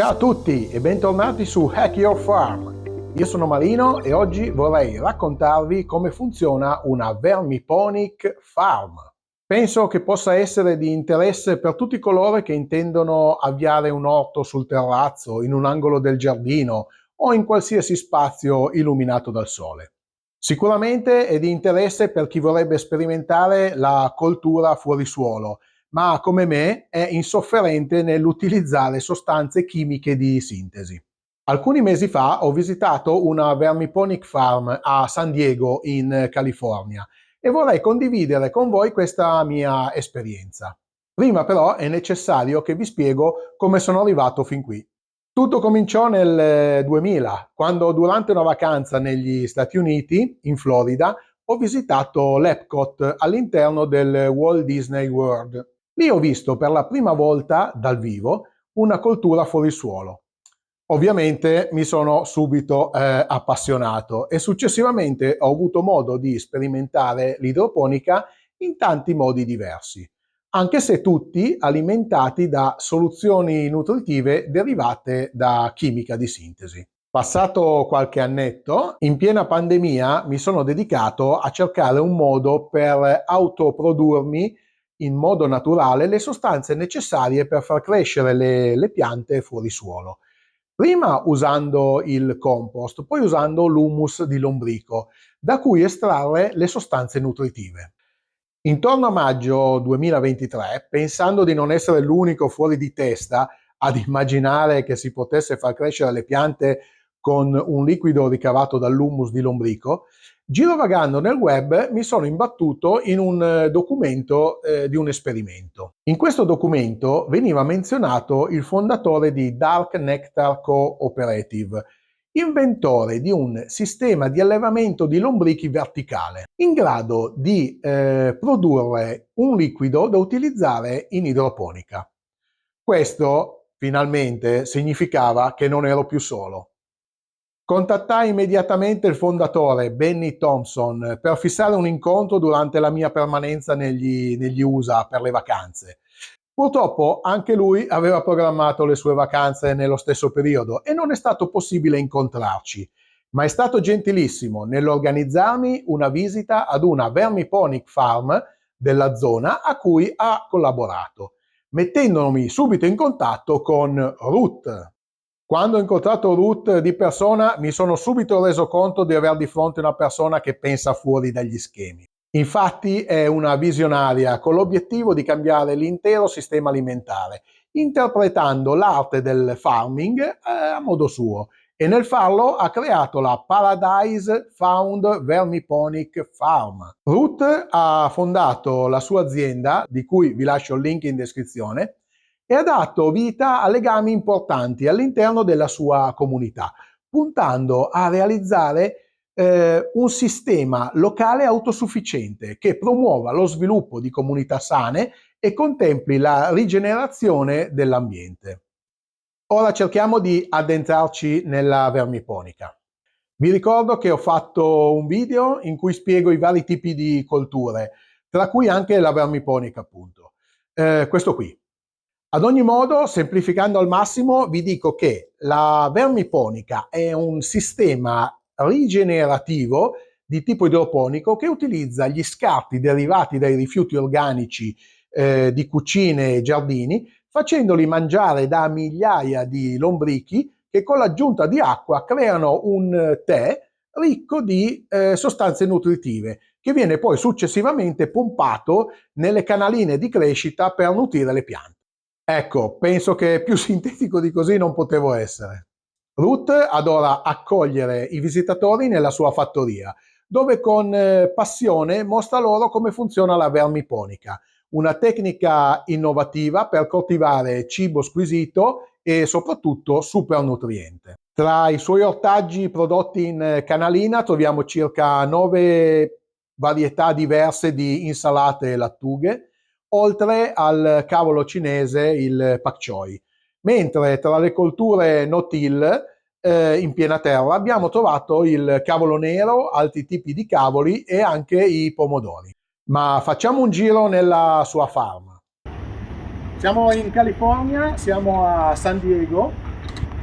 Ciao a tutti e bentornati su Hack Your Farm. Io sono Marino e oggi vorrei raccontarvi come funziona una vermiponic farm. Penso che possa essere di interesse per tutti coloro che intendono avviare un orto sul terrazzo, in un angolo del giardino o in qualsiasi spazio illuminato dal sole. Sicuramente è di interesse per chi vorrebbe sperimentare la coltura fuori suolo, ma come me è insofferente nell'utilizzare sostanze chimiche di sintesi. Alcuni mesi fa ho visitato una vermiponic farm a San Diego in California e vorrei condividere con voi questa mia esperienza. Prima però è necessario che vi spiego come sono arrivato fin qui. Tutto cominciò nel 2000, quando durante una vacanza negli Stati Uniti, in Florida, ho visitato l'Epcot all'interno del Walt Disney World. Lì ho visto per la prima volta dal vivo una coltura fuori suolo. Ovviamente mi sono subito appassionato e successivamente ho avuto modo di sperimentare l'idroponica in tanti modi diversi, anche se tutti alimentati da soluzioni nutritive derivate da chimica di sintesi. Passato qualche annetto, in piena pandemia mi sono dedicato a cercare un modo per autoprodurmi in modo naturale le sostanze necessarie per far crescere le piante fuori suolo. Prima usando il compost, poi usando l'humus di lombrico, da cui estrarre le sostanze nutritive. Intorno a maggio 2023, pensando di non essere l'unico fuori di testa ad immaginare che si potesse far crescere le piante con un liquido ricavato dall'humus di lombrico, girovagando nel web mi sono imbattuto in un documento di un esperimento. In questo documento veniva menzionato il fondatore di Dark Nectar Cooperative, inventore di un sistema di allevamento di lombrichi verticale, in grado di produrre un liquido da utilizzare in idroponica. Questo, finalmente, significava che non ero più solo. Contattai immediatamente il fondatore, Benny Thompson, per fissare un incontro durante la mia permanenza negli USA per le vacanze. Purtroppo anche lui aveva programmato le sue vacanze nello stesso periodo e non è stato possibile incontrarci, ma è stato gentilissimo nell'organizzarmi una visita ad una vermiponic farm della zona a cui ha collaborato, mettendomi subito in contatto con Ruth. Quando ho incontrato Ruth di persona mi sono subito reso conto di aver di fronte una persona che pensa fuori dagli schemi. Infatti è una visionaria con l'obiettivo di cambiare l'intero sistema alimentare, interpretando l'arte del farming a modo suo, e nel farlo ha creato la Paradise Found Vermiponic Farm. Ruth ha fondato la sua azienda, di cui vi lascio il link in descrizione, e ha dato vita a legami importanti all'interno della sua comunità, puntando a realizzare un sistema locale autosufficiente che promuova lo sviluppo di comunità sane e contempli la rigenerazione dell'ambiente. Ora cerchiamo di addentrarci nella vermiponica. Vi ricordo che ho fatto un video in cui spiego i vari tipi di colture, tra cui anche la vermiponica, appunto. Questo qui. Ad ogni modo, semplificando al massimo, vi dico che la vermiponica è un sistema rigenerativo di tipo idroponico che utilizza gli scarti derivati dai rifiuti organici di cucine e giardini, facendoli mangiare da migliaia di lombrichi che con l'aggiunta di acqua creano un tè ricco di sostanze nutritive, che viene poi successivamente pompato nelle canaline di crescita per nutrire le piante. Ecco, penso che più sintetico di così non potevo essere. Ruth adora accogliere i visitatori nella sua fattoria, dove con passione mostra loro come funziona la vermiponica, una tecnica innovativa per coltivare cibo squisito e soprattutto super nutriente. Tra i suoi ortaggi prodotti in canalina troviamo circa 9 varietà diverse di insalate e lattughe, oltre al cavolo cinese, il pak choi. Mentre tra le colture no-till in piena terra abbiamo trovato il cavolo nero, altri tipi di cavoli e anche i pomodori. Ma facciamo un giro nella sua farm. Siamo in California, siamo a San Diego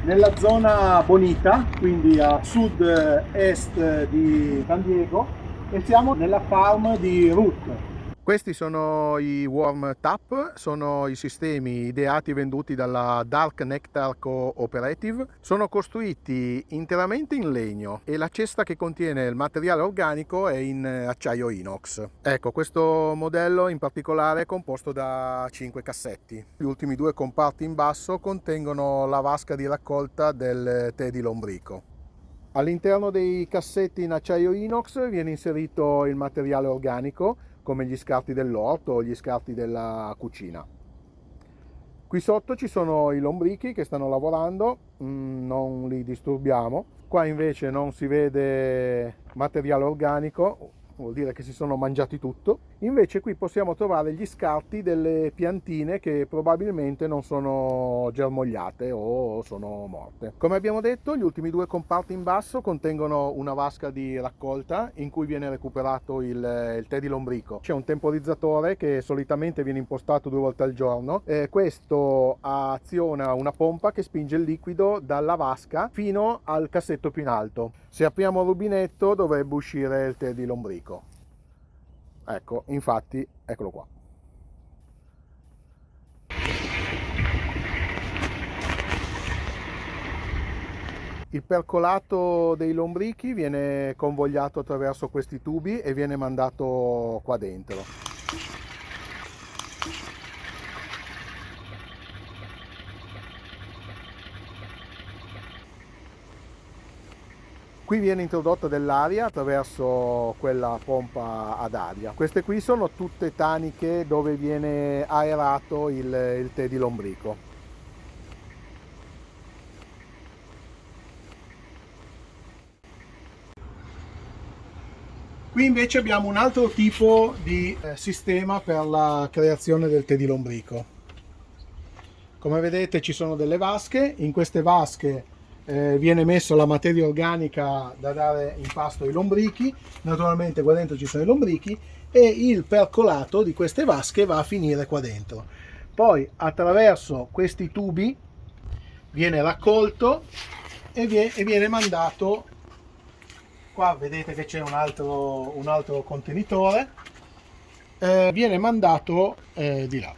nella zona Bonita, quindi a sud-est di San Diego, e siamo nella farm di Ruth. Questi sono i Worm Tap, sono i sistemi ideati e venduti dalla Dark Nectar Cooperative. Sono costruiti interamente in legno e la cesta che contiene il materiale organico è in acciaio inox. Ecco, questo modello in particolare è composto da 5 cassetti. Gli ultimi 2 comparti in basso contengono la vasca di raccolta del tè di lombrico. All'interno dei cassetti in acciaio inox viene inserito il materiale organico, come gli scarti dell'orto o gli scarti della cucina. Qui sotto ci sono i lombrichi che stanno lavorando, non li disturbiamo. Qua invece non si vede materiale organico, vuol dire che si sono mangiati tutto. Invece qui possiamo trovare gli scarti delle piantine che probabilmente non sono germogliate o sono morte. Come abbiamo detto, gli ultimi 2 comparti in basso contengono una vasca di raccolta in cui viene recuperato il tè di lombrico. C'è un temporizzatore che solitamente viene impostato 2 volte al giorno. Questo aziona una pompa che spinge il liquido dalla vasca fino al cassetto più in alto. Se apriamo il rubinetto dovrebbe uscire il tè di lombrico. Ecco, infatti, eccolo qua. Il percolato dei lombrichi viene convogliato attraverso questi tubi e viene mandato qua dentro. Qui viene introdotta dell'aria attraverso quella pompa ad aria. Queste qui sono tutte taniche dove viene aerato il tè di lombrico. Qui invece abbiamo un altro tipo di sistema per la creazione del tè di lombrico. Come vedete ci sono delle vasche, in queste vasche viene messo la materia organica da dare in pasto ai lombrichi, naturalmente qua dentro ci sono i lombrichi e il percolato di queste vasche va a finire qua dentro. Poi attraverso questi tubi viene raccolto e viene mandato. Qua vedete che c'è un altro contenitore, viene mandato di là.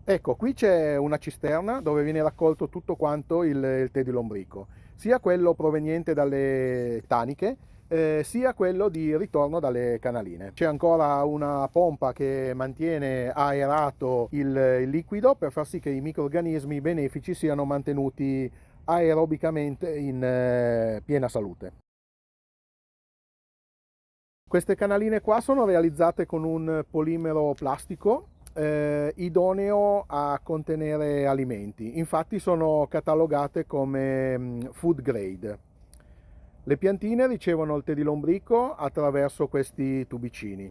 Ecco, qui c'è una cisterna dove viene raccolto tutto quanto il tè di lombrico, sia quello proveniente dalle taniche, sia quello di ritorno dalle canaline. C'è ancora una pompa che mantiene aerato il liquido per far sì che i microrganismi benefici siano mantenuti aerobicamente in piena salute. Queste canaline qua sono realizzate con un polimero plastico idoneo a contenere alimenti, infatti sono catalogate come food grade. Le piantine ricevono il tè di lombrico attraverso questi tubicini.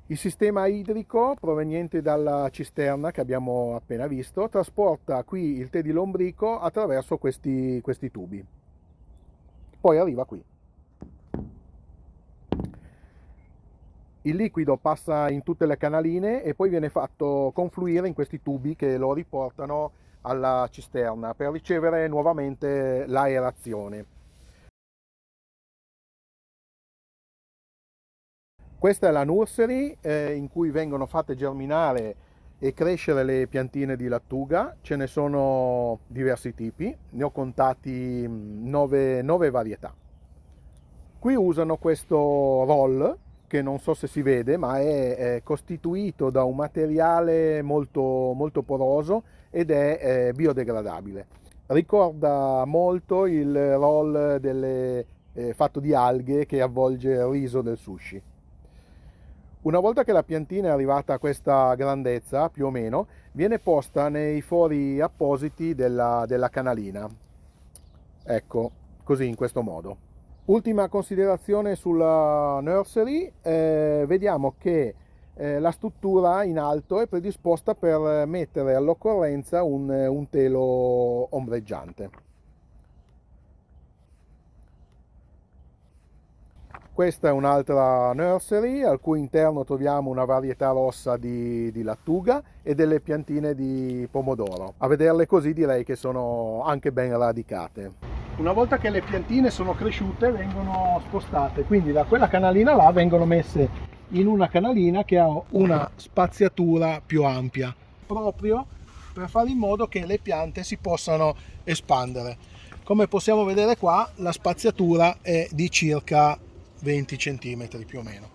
Il sistema idrico proveniente dalla cisterna che abbiamo appena visto trasporta qui il tè di lombrico attraverso questi tubi. Poi arriva qui. Il liquido passa in tutte le canaline e poi viene fatto confluire in questi tubi che lo riportano alla cisterna per ricevere nuovamente l'aerazione. Questa è la nursery in cui vengono fatte germinare e crescere le piantine di lattuga. Ce ne sono diversi tipi, ne ho contati 9 varietà. Qui usano questo roll che non so se si vede, ma è costituito da un materiale molto poroso ed è biodegradabile. Ricorda molto il roll fatto di alghe che avvolge il riso del sushi. Una volta che la piantina è arrivata a questa grandezza, più o meno, viene posta nei fori appositi della canalina. Ecco, così, in questo modo. Ultima considerazione sulla nursery, vediamo che la struttura in alto è predisposta per mettere all'occorrenza un telo ombreggiante. questa è un'altra nursery al cui interno troviamo una varietà rossa di lattuga e delle piantine di pomodoro. A vederle così direi che sono anche ben radicate. Una volta che le piantine sono cresciute vengono spostate, quindi da quella canalina là vengono messe in una canalina che ha una spaziatura più ampia, proprio per fare in modo che le piante si possano espandere. Come possiamo vedere qua, la spaziatura è di circa 20 cm più o meno.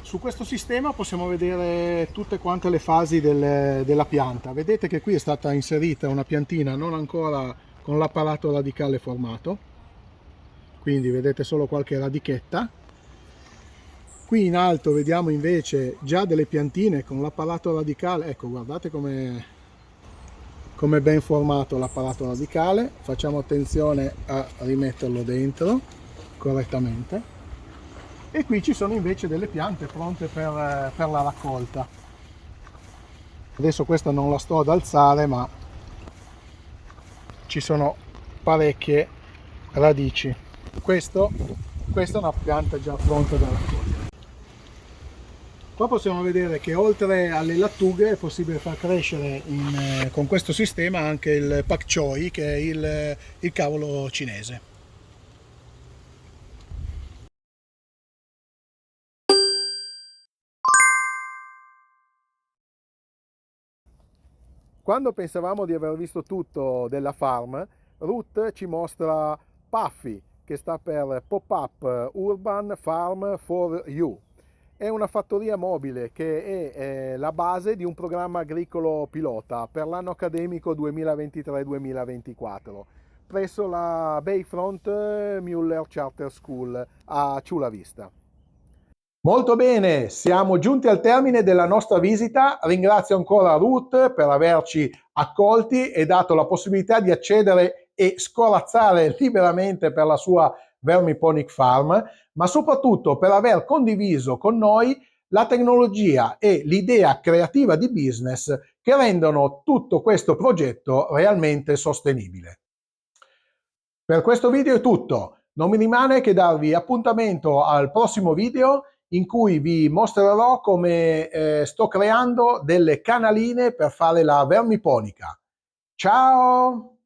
Su questo sistema possiamo vedere tutte quante le fasi della pianta. Vedete che qui è stata inserita una piantina non ancora con l'apparato radicale formato, quindi vedete solo qualche radichetta. Qui in alto vediamo invece già delle piantine con l'apparato radicale. Ecco, guardate come è ben formato l'apparato radicale. Facciamo attenzione a rimetterlo dentro correttamente. E qui ci sono invece delle piante pronte per la raccolta. Adesso questa non la sto ad alzare, ma ci sono parecchie radici. Questa è una pianta già pronta da raccogliere. Qua possiamo vedere che oltre alle lattughe è possibile far crescere con questo sistema anche il pak choi, che è il cavolo cinese. Quando pensavamo di aver visto tutto della farm, Ruth ci mostra Puffy, che sta per Pop-up Urban Farm for You. È una fattoria mobile che è la base di un programma agricolo pilota per l'anno accademico 2023-2024 presso la Bayfront Muller Charter School a Chula Vista. Molto bene, siamo giunti al termine della nostra visita. Ringrazio ancora Ruth per averci accolti e dato la possibilità di accedere e scorazzare liberamente per la sua Vermiponic Farm, ma soprattutto per aver condiviso con noi la tecnologia e l'idea creativa di business che rendono tutto questo progetto realmente sostenibile. Per questo video è tutto, non mi rimane che darvi appuntamento al prossimo video in cui vi mostrerò come sto creando delle canaline per fare la vermiponica. Ciao!